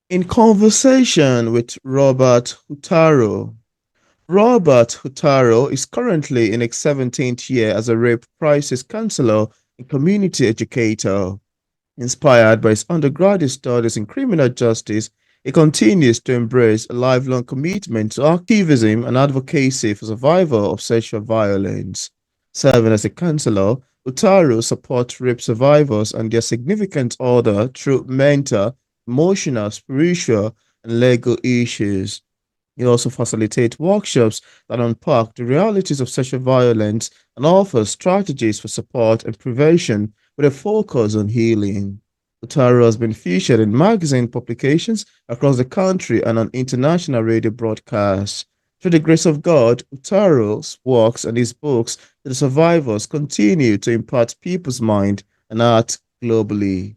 In conversation with Robert Hutaro. Robert Hutaro is currently in his 17th year as a rape crisis counselor and community educator. Inspired by his undergraduate studies in criminal justice, he continues to embrace a lifelong commitment to activism and advocacy for survivors of sexual violence. Serving as a counselor, Utaro supports rape survivors and their significant other through mental, emotional, spiritual, and legal issues. He also facilitates workshops that unpack the realities of sexual violence and offers strategies for support and prevention with a focus on healing. Utaro has been featured in magazine publications across the country and on international radio broadcasts. Through the grace of God, Utaro's works and his books to the survivors continue to impact people's mind and heart globally.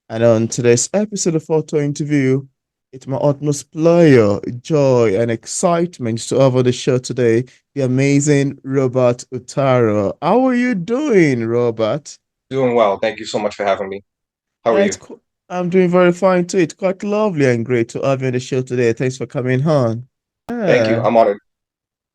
And on today's episode of Photo Interview, it's my utmost pleasure, joy, and excitement to have on the show today the amazing Robert Utaro. How are you doing, Robert? Doing well. Thank you so much for having me. How are Yeah, you? I'm doing very fine too. It's quite lovely and great to have you on the show today. Thanks for coming on. Thank you. Yeah, I'm honored.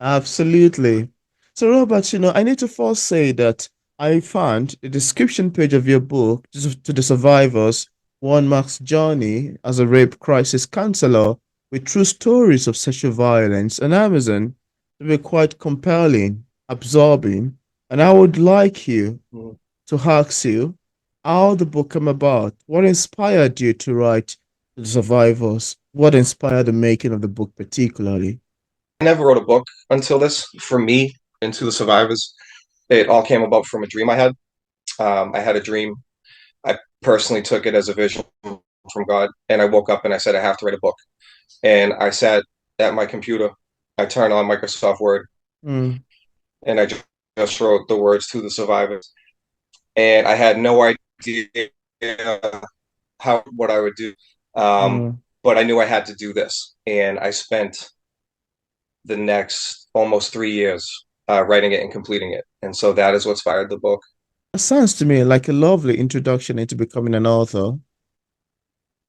absolutely. So, Robert, I need to first say that I found the description page of your book, To the Survivors, One Mark's Journey as a Rape Crisis Counselor with True Stories of Sexual Violence on Amazon to be quite compelling, absorbing, and I would like you Mhm. to ask you how the book came about. What inspired you to write The Survivors? What inspired the making of the book particularly? I never wrote a book until this. For me, Into the Survivors, it all came about from a dream I had. I had a dream. I personally took it as a vision from God, and I woke up and I said, I have to write a book. And I sat at my computer. I turned on Microsoft Word, Mm, and I just wrote the words to the survivors. And I had no idea how what I would do. Um, mm. but I knew I had to do this, and I spent the next almost 3 years writing it and completing it. And so that is what inspired the book. That sounds to me like a lovely introduction into becoming an author.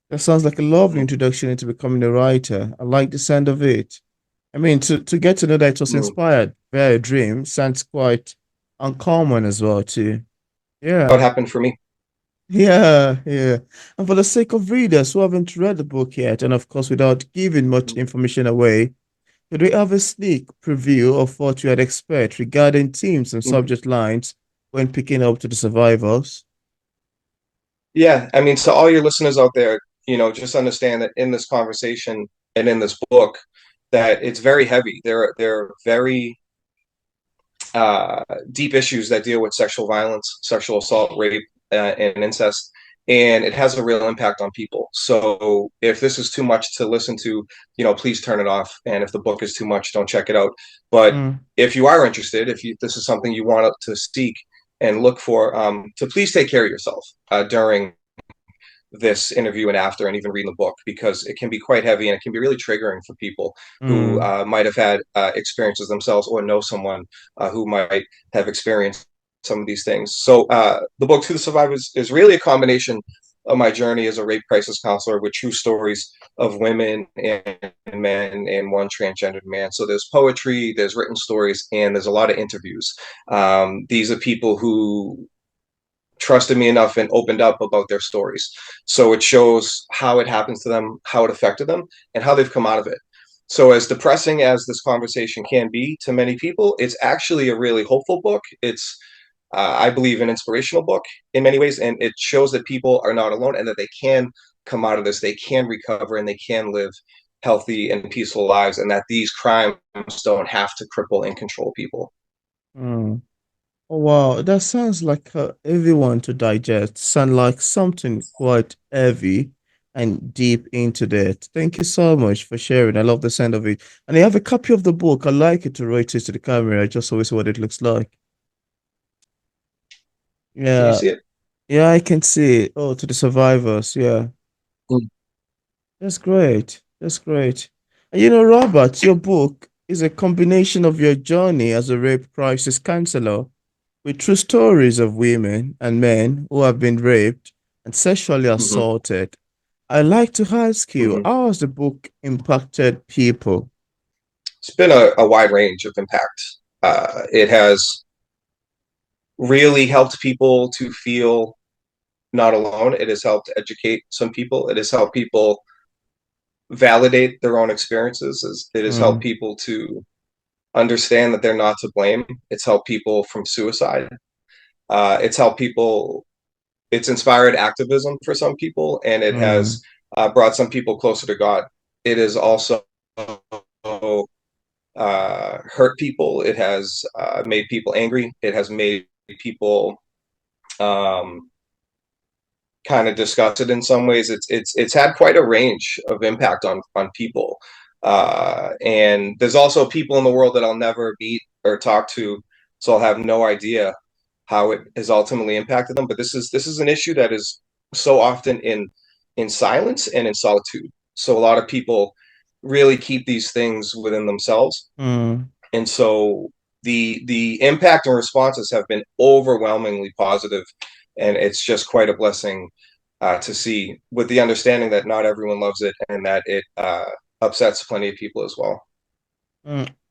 That sounds like a lovely Mm, introduction into becoming a writer. I like the sound of it. I mean, to get to know that it was mm. inspired by a dream sounds quite uncommon as well, too. What Yeah, happened for me? yeah. And for the sake of readers who haven't read the book yet, and of course, without giving much Mm. information away, could we have a sneak preview of what you had expect regarding themes and Mhm. subject lines when picking up to the survivors? Yeah, I mean, so all your listeners out there, just understand that in this conversation and in this book, that it's very heavy. There are very uh, deep issues that deal with sexual violence, sexual assault, rape, and incest, and it has a real impact on people. So if this is too much to listen to, please turn it off. And if the book is too much, don't check it out. But Mm, if you are interested, if this is something you want to seek and look for, to please take care of yourself during this interview and after, and even reading the book, because it can be quite heavy and it can be really triggering for people who mm. might have had experiences themselves or know someone who might have experienced some of these things. So the book To the Survivors is really a combination of my journey as a rape crisis counselor with true stories of women and men and one transgendered man. So there's poetry, there's written stories, and there's a lot of interviews. These are people who trusted me enough and opened up about their stories. So it shows how it happens to them, how it affected them, and how they've come out of it. So, as depressing as this conversation can be to many people, it's actually a really hopeful book. I believe, an inspirational book in many ways, and it shows that people are not alone and that they can come out of this, they can recover, and they can live healthy and peaceful lives, and that these crimes don't have to cripple and control people. Mm. Oh, wow, that sounds like a heavy one to digest. Sound like something quite heavy and deep into that. Thank you so much for sharing. I love the sound of it. And I have a copy of the book. I like it to rotate to the camera. I just always what it looks like. Can you Yeah, see it? yeah, I can see it. Oh, to the survivors. Yeah, that's great. That's great. And Robert, your book is a combination of your journey as a rape crisis counselor with true stories of women and men who have been raped and sexually Mm-hmm. assaulted. I'd like to ask you, Mhm. how has the book impacted people? It's been a wide range of impact. It has really helped people to feel not alone. It has helped educate some people. It has helped people validate their own experiences. It has helped Mm, people to understand that they're not to blame. It's helped people from suicide. It's helped people. It's inspired activism for some people, and it has mm, brought some people closer to God. It has also hurt people. It has made people angry. It has made people um, kind of disgusted in some ways. It's had quite a range of impact on people. And there's also people in the world that I'll never meet or talk to, so I'll have no idea how it has ultimately impacted them. But this is an issue that is so often in silence and in solitude. So a lot of people really keep these things within themselves, mm. and so the impact and responses have been overwhelmingly positive, and it's just quite a blessing to see, with the understanding that not everyone loves it and that it upsets plenty of people as well.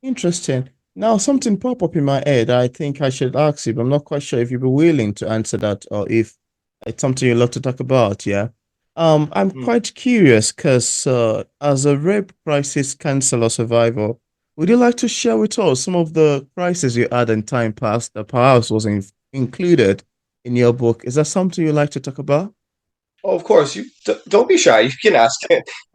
Interesting. Now, something pop up in my head. I think I should ask you, but I'm not quite sure if you'd be willing to answer that or if it's something you'd love to talk about. Yeah. I'm Mm. quite curious because as a rape crisis counselor survivor, would you like to share with us some of the crises you had in time past that perhaps wasn't included in your book? Is that something you'd like to talk about? Oh, of course, you don't be shy. You can ask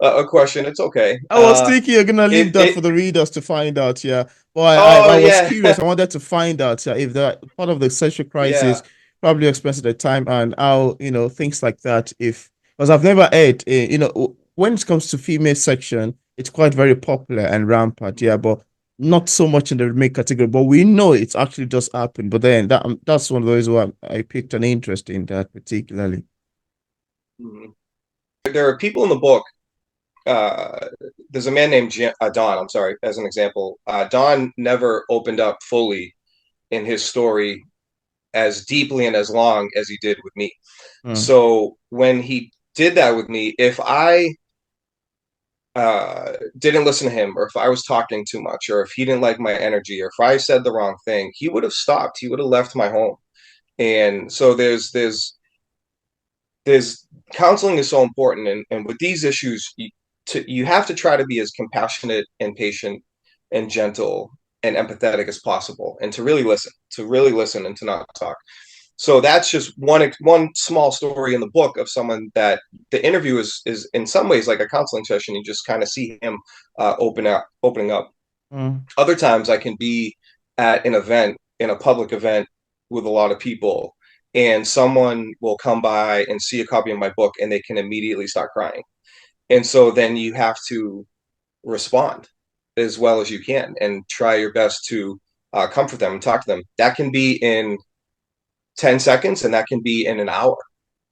a question. It's okay. I was thinking you're gonna leave It that it for the readers to find out, yeah. But I oh was yeah, curious. I wanted to find out if that part of the social yeah. crisis probably experienced at the time and how, things like that. If because I've never heard, when it comes to female section, it's quite very popular and rampant, yeah, but not so much in the remake category. But we know it's actually just happened. But then that's one of those where I picked an interest in that particularly. Mhm. There are people in the book. Uh, there's a man named Don. I'm sorry, as an example. Don never opened up fully in his story as deeply and as long as he did with me. Mm, So when he did that with me, if I didn't listen to him, or if I was talking too much, or if he didn't like my energy, or if I said the wrong thing, he would have stopped. He would have left my home. And so there's counseling is so important, and with these issues, you have to try to be as compassionate and patient and gentle and empathetic as possible, and to really listen, and to not talk. So that's just one small story in the book of someone that the interview is in some ways like a counseling session. You just kind of see him opening up. mm, Other times I can be at an event, in a public event, with a lot of people, and someone will come by and see a copy of my book and they can immediately start crying. And so then you have to respond as well as you can and try your best to comfort them and talk to them. That can be in 10 seconds and that can be in an hour,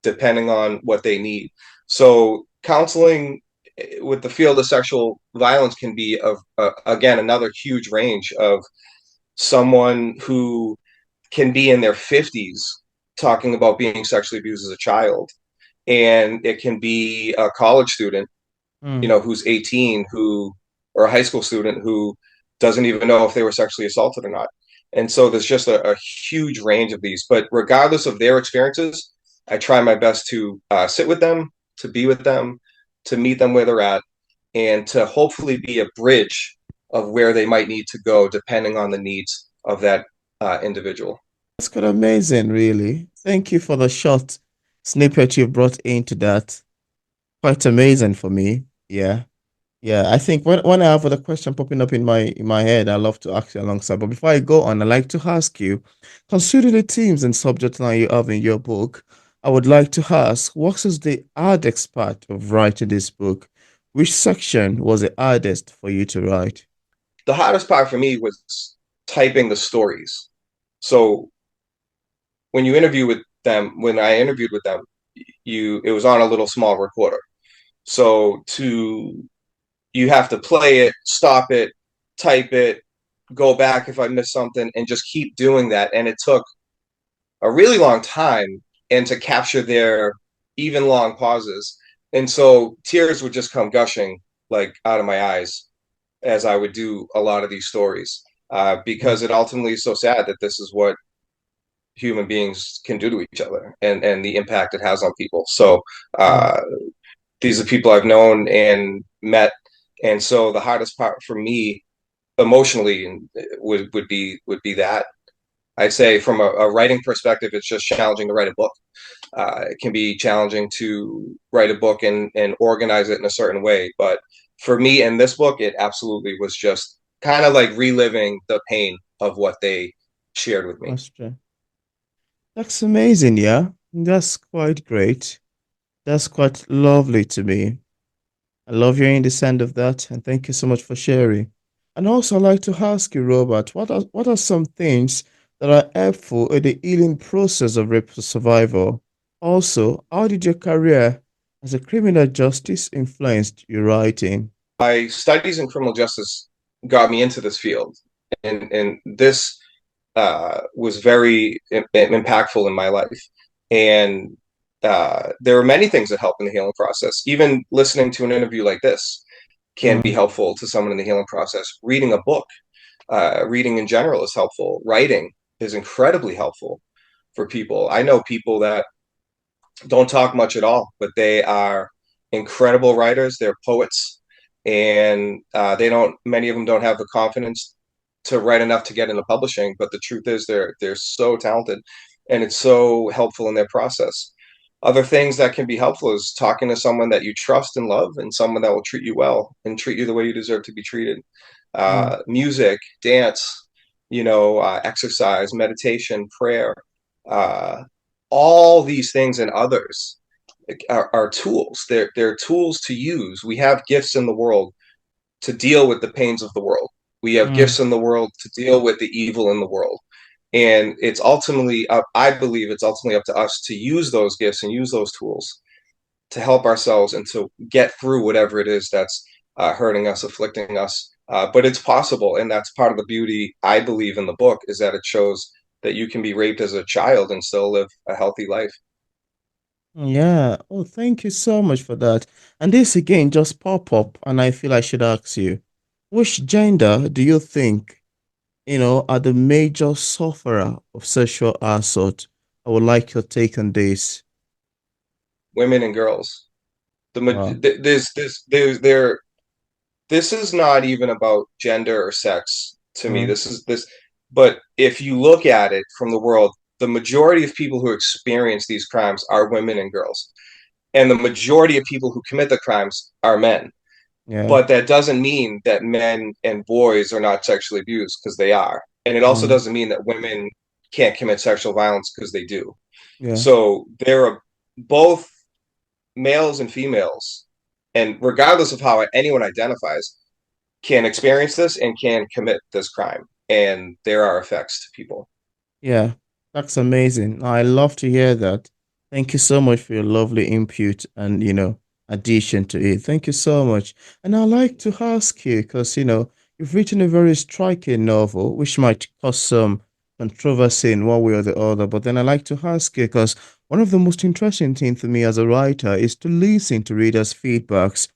depending on what they need. So, counseling with the field of sexual violence can be, of again, another huge range of someone who can be in their 50s talking about being sexually abused as a child. And it can be a college student, mm. who's 18, or a high school student who doesn't even know if they were sexually assaulted or not. And so there's just a huge range of these. But regardless of their experiences, I try my best to sit with them, to be with them, to meet them where they're at, and to hopefully be a bridge of where they might need to go, depending on the needs of that individual. That's quite amazing, really. Thank you for the short snippet you brought into that. Quite amazing for me. Yeah. Yeah. I think when I have other question popping up in my head, I love to ask you alongside. But before I go on, I'd like to ask you, considering the themes and subject line you have in your book, I would like to ask, what is the hardest part of writing this book? Which section was the hardest for you to write? The hardest part for me was typing the stories. So when I interviewed with them, it was on a little small recorder. So to you have to play it, stop it, type it, go back if I missed something, and just keep doing that. And it took a really long time, and to capture their even long pauses. And so tears would just come gushing like out of my eyes as I would do a lot of these stories, because it ultimately is so sad that this is what human beings can do to each other, and the impact it has on people. So Mm. uh, these are people I've known and met, and so the hardest part for me emotionally would be that. I'd say from a writing perspective, it's just challenging to write a book. It can be challenging to write a book and organize it in a certain way. But for me in this book, it absolutely was just kind of like reliving the pain of what they shared with me. That's true. That's amazing, yeah. That's quite great. That's quite lovely to me. I love hearing the sound of that, and thank you so much for sharing. And also, I'd like to ask you, Robert, what are some things that are helpful in the healing process of rape survival? Also, how did your career as a criminal justice influenced your writing? My studies in criminal justice got me into this field, and this was very impactful in my life. And there are many things that help in the healing process. Even listening to an interview like this can be Mm, helpful to someone in the healing process. Reading a book, reading in general is helpful. Writing is incredibly helpful for people. I know people that don't talk much at all, but they are incredible writers. They're poets, and they don't. Many of them don't have the confidence to write enough to get into publishing. But the truth is, they're so talented, and it's so helpful in their process. Other things that can be helpful is talking to someone that you trust and love, and someone that will treat you well and treat you the way you deserve to be treated. mm, Music, dance, exercise, meditation, prayer. Uh, all these things and others are tools. They're tools to use. We have gifts in the world to deal with the pains of the world. We have mm. gifts in the world to deal with the evil in the world. And it's ultimately up, I believe it's ultimately up to us to use those gifts and use those tools to help ourselves and to get through whatever it is that's hurting us, afflicting us. But it's possible. And that's part of the beauty, I believe, in the book is that it shows that you can be raped as a child and still live a healthy life. Yeah. Oh, thank you so much for that. And this again just pop up, and I feel I should ask you, which gender do you think, are the major sufferer of sexual assault? I would like your take on this. Women and girls. Wow. There. This is not even about gender or sex to me. Mm, But if you look at it from the world, the majority of people who experience these crimes are women and girls, and the majority of people who commit the crimes are men. yeah. But that doesn't mean that men and boys are not sexually abused because they are, and it also Mm, doesn't mean that women can't commit sexual violence because they do. yeah. So there are both males and females, and regardless of how anyone identifies, can experience this and can commit this crime. And there are effects to people. Yeah. That's amazing. I love to hear that. Thank you so much for your lovely input and, addition to it. Thank you so much. And I'd like to ask you, because, you've written a very striking novel, which might cause some controversy in one way or the other. But then I'd like to ask you, because one of the most interesting things for me as a writer is to listen to readers' feedbacks.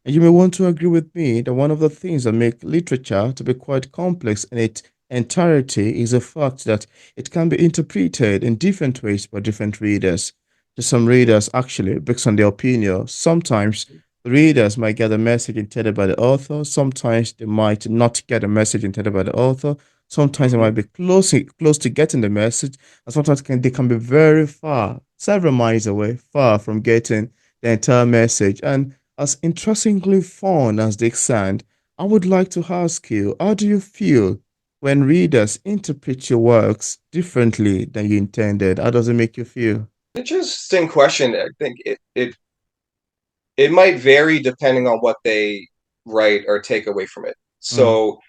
And you may want to agree with me that one of the things that make literature to be quite complex in its entirety is the fact that it can be interpreted in different ways by different readers. To some readers, actually, based on their opinion, sometimes the readers might get a message intended by the author, sometimes they might not get a message intended by the author, sometimes they might Mm-hmm. be close to getting the message, and sometimes they can be very far, several miles away, far from getting the entire message. And as interestingly fun as they sound, I would like to ask you, how do you feel when readers interpret your works differently than you intended? How does it make you feel? Interesting question. I think it might vary depending on what they write or take away from it. Mm, So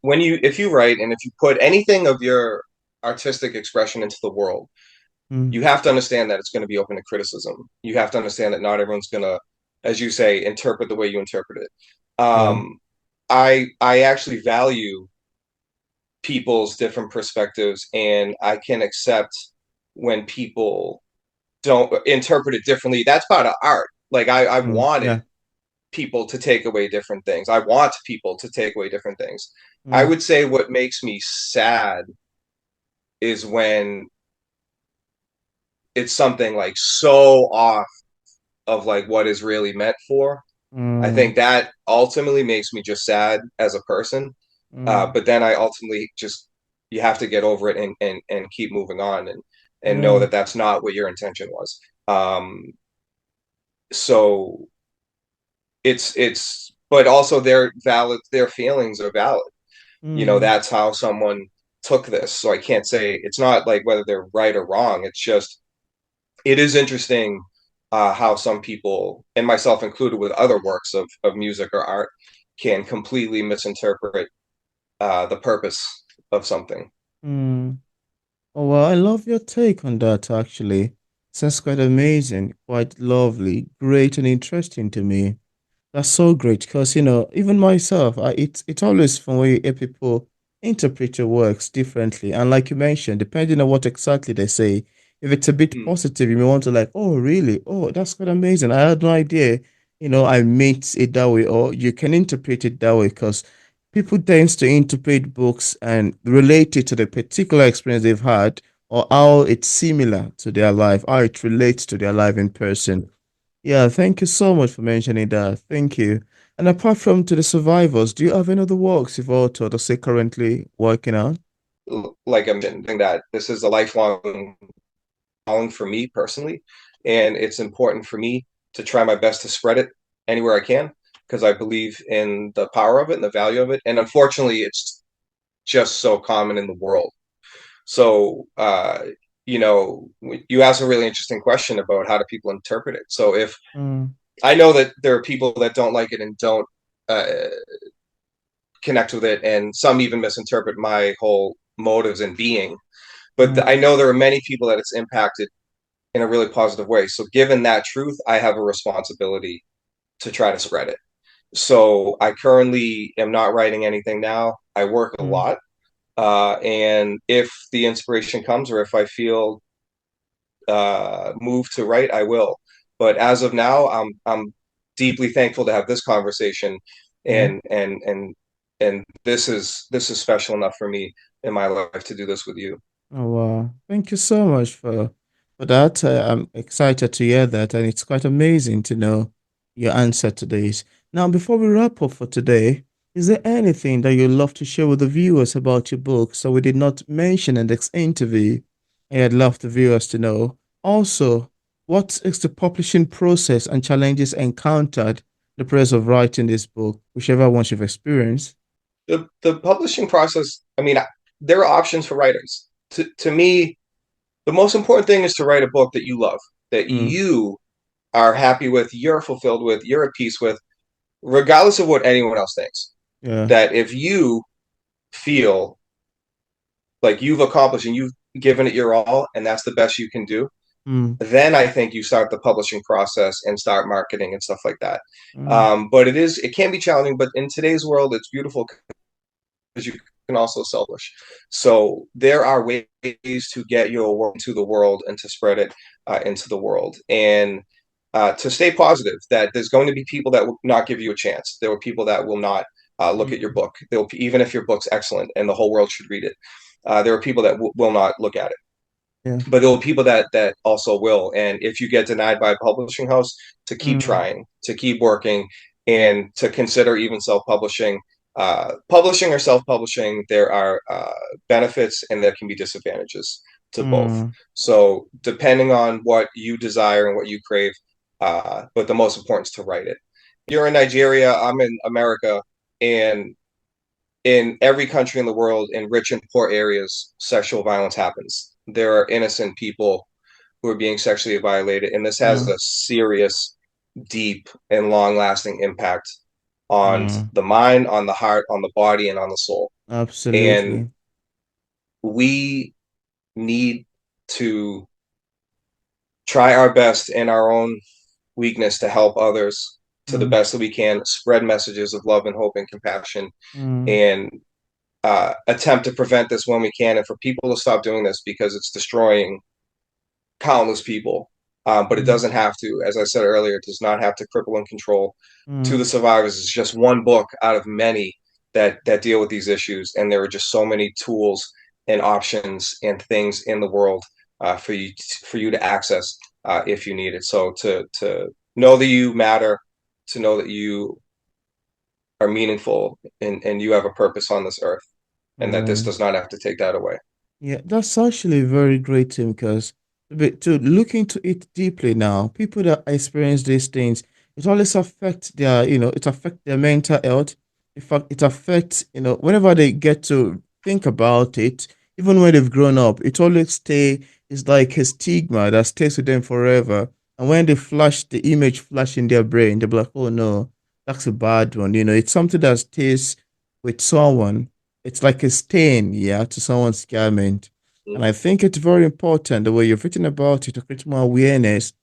when you if you write and if you put anything of your artistic expression into the world, mm, you have to understand that it's going to be open to criticism. You have to understand that not everyone's going to, as you say, interpret the way you interpret it. yeah. I actually value people's different perspectives, and I can accept when people don't interpret it differently. That's part of art. Like I wanted Yeah. people to take away different things. I want people to take away different things. I Mm, would say what makes me sad is when it's something like so off of like what is really meant for. I mm, think that ultimately makes me just sad as a person. mm. But then I ultimately just you have to get over it and keep moving on and know Yeah. that that's not what your intention was. So it's but also their valid their feelings are valid. Mm, That's how someone took this. So I can't say it's not like whether they're right or wrong. It's just it is interesting how some people, and myself included, with other works of music or art, can completely misinterpret the purpose of something. mm. Oh, well, I love your take on that, actually. Sounds quite amazing, quite lovely, great and interesting to me. That's so great because, even myself, it's always fun when you hear people interpret your works differently. And like you mentioned, depending on what exactly they say, if it's a bit Mm. positive, you may want to like, oh, really? Oh, that's quite amazing. I had no idea, I meant it that way, or you can interpret it that way because people tend to interpret books and relate it to the particular experience they've had or how it's similar to their life, how it relates to their life in person. Yeah, thank you so much for mentioning that. Thank you. And apart from To the Survivors, do you have any other works you've authored or say currently working on? Like I'm saying that this is a lifelong calling for me personally, and it's important for me to try my best to spread it anywhere I can because I believe in the power of it and the value of it. And unfortunately, it's just so common in the world. So, you asked a really interesting question about how do people interpret it. So, if Mm, I know that there are people that don't like it and don't uh, connect with it, and some even misinterpret my whole motives and being. But mm, I know there are many people that it's impacted in a really positive way. So, given that truth, I have a responsibility to try to spread it. So, I currently am not writing anything now. I work a mm, lot. And if the inspiration comes or if I feel moved to write, I will. But as of now, I'm deeply thankful to have this conversation, yeah. and this is special enough for me in my life to do this with you. Oh, wow. Thank you so much for that. I'm excited to hear that, and it's quite amazing to know your answer to this. Now, before we wrap up for today, is there anything that you'd love to share with the viewers about your book so we did not mention in this interview? I'd love the viewers to know. Also, what is the publishing process and challenges encountered in the process of writing this book, whichever ones you've experienced? The publishing process, I mean, there are options for writers. To me, the most important thing is to write a book that you love, that Mm, you are happy with, you're fulfilled with, you're at peace with, regardless of what anyone else thinks. yeah. That if you feel like you've accomplished and you've given it your all and that's the best you can do, Mm, then I think you start the publishing process and start marketing and stuff like that. mm, But it can be challenging, but in today's world it's beautiful because you can also selfish. So there are ways to get your work into the world and to spread it into the world, and to stay positive that there's going to be people that will not give you a chance. There are people that will not look at your mm, book. They'll, even if your book's excellent and the whole world should read it, there are people that will not look at it. yeah. But there will be people that also will. And if you get denied by a publishing house, to keep Mm, trying, to keep working, and to consider even self-publishing. Publishing or self-publishing, there are benefits and there can be disadvantages to both. mm, So depending on what you desire and what you crave, but the most important is to write it. You're in Nigeria, I'm in America, and in every country in the world, in rich and poor areas, sexual violence happens. There are innocent people who are being sexually violated, and this has mm, a serious, deep, and long-lasting impact on mm. the mind, on the heart, on the body, and on the soul. And Absolutely. we need to try our best in our own weakness to help others to the Mm, best that we can, spread messages of love and hope and compassion, mm, and attempt to prevent this when we can, and for people to stop doing this because it's destroying countless people. But it Mm, doesn't have to. As I said earlier, it does not have to cripple and control. To mm, the Survivors is just one book out of many that deal with these issues, and there are just so many tools and options and things in the world for you to access if you need it. So to know that you matter, to know that you are meaningful and you have a purpose on this earth, and that this mm. does not have to take that away. Yeah, that's actually very great, Tim, because to look into it deeply now, people that experience these things, it always affects their, it affects their mental health. In fact, it affects, whenever they get to think about it, even when they've grown up, it always it's like a stigma that stays with them forever. And when they flash the image flash in their brain, they're like, oh no, that's a bad one. It's something that stays with someone. It's like a stain, yeah, to someone's garment. And I think it's very important the way you've written about it to create more awareness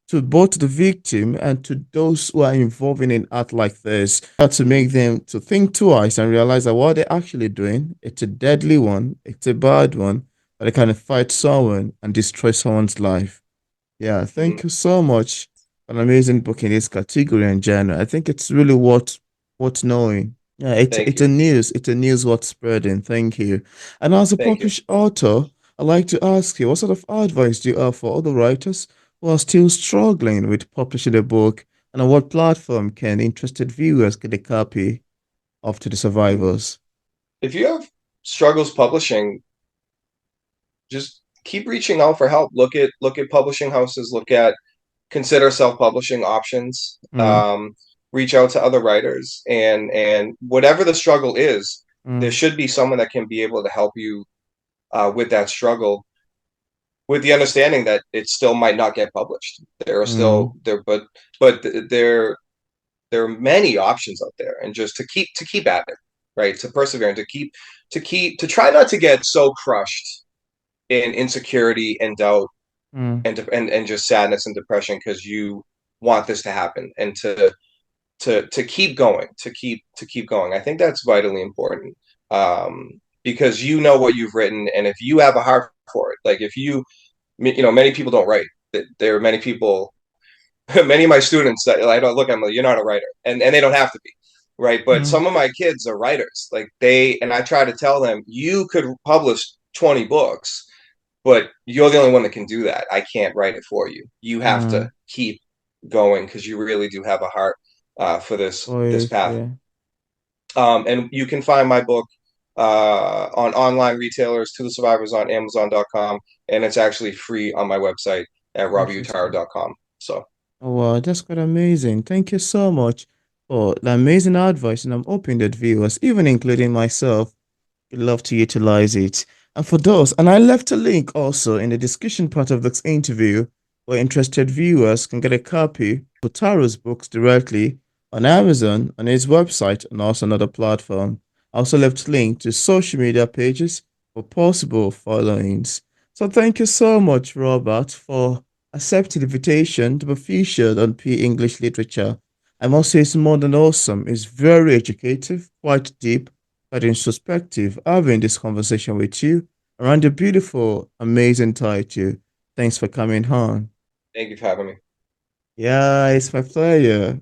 to both the victim and to those who are involved in art like this, to make them to think twice and realize that what they're actually doing, it's a deadly one, it's a bad one, but it can affect someone and destroy someone's life. Yeah, thank Mhm. you so much for an amazing book in this category and genre. I think it's really worth knowing. Yeah, Thank it's you. a news worth spreading. Thank you. And as a Thank you. published author, I'd like to ask you, what sort of advice do you have for other writers who are still struggling with publishing a book, and on what platform can interested viewers get a copy of To the Survivors? If you have struggles publishing, just keep reaching out for help. Look at publishing houses. Consider self-publishing options. Mm, Reach out to other writers, and whatever the struggle is, there mm, should be someone that can be able to help you with that struggle, with the understanding that it still might not get published. There are still mm, there, but there are many options out there, and just to keep at it, right? To persevere and to try not to get so crushed in insecurity and doubt mm. and just sadness and depression because you want this to happen, and to keep going, to keep going. I think that's vitally important, because you know what you've written, and if you have a heart for it, like if many people don't write. There are many people, many of my students that I don't look at them like, you're not a writer, and they don't have to be, right? But Mm, some of my kids are writers. Like and I try to tell them, you could publish 20 books, but you're the only one that can do that. I can't write it for you. You have to mm. keep going because you really do have a heart for this Voice, path. yeah. And you can find my book on online retailers, To the Survivors on Amazon.com, and it's actually free on my website at Interesting. robbieutaro.com. So Oh, wow, that's quite amazing. Thank you so much for the amazing advice, and I'm hoping that viewers, even including myself, would love to utilize it. And for those, and I left a link also in the discussion part of this interview where interested viewers can get a copy of Taro's books directly on Amazon, on his website, and also another platform. I also left link to social media pages for possible followings. So thank you so much, Robert, for accepting the invitation to be featured on P English Literature. I must say it's more than awesome. It's very educative, quite deep, but introspective, having this conversation with you around the beautiful, amazing title. Thanks for coming on. thank you for having me. Yeah, it's my pleasure.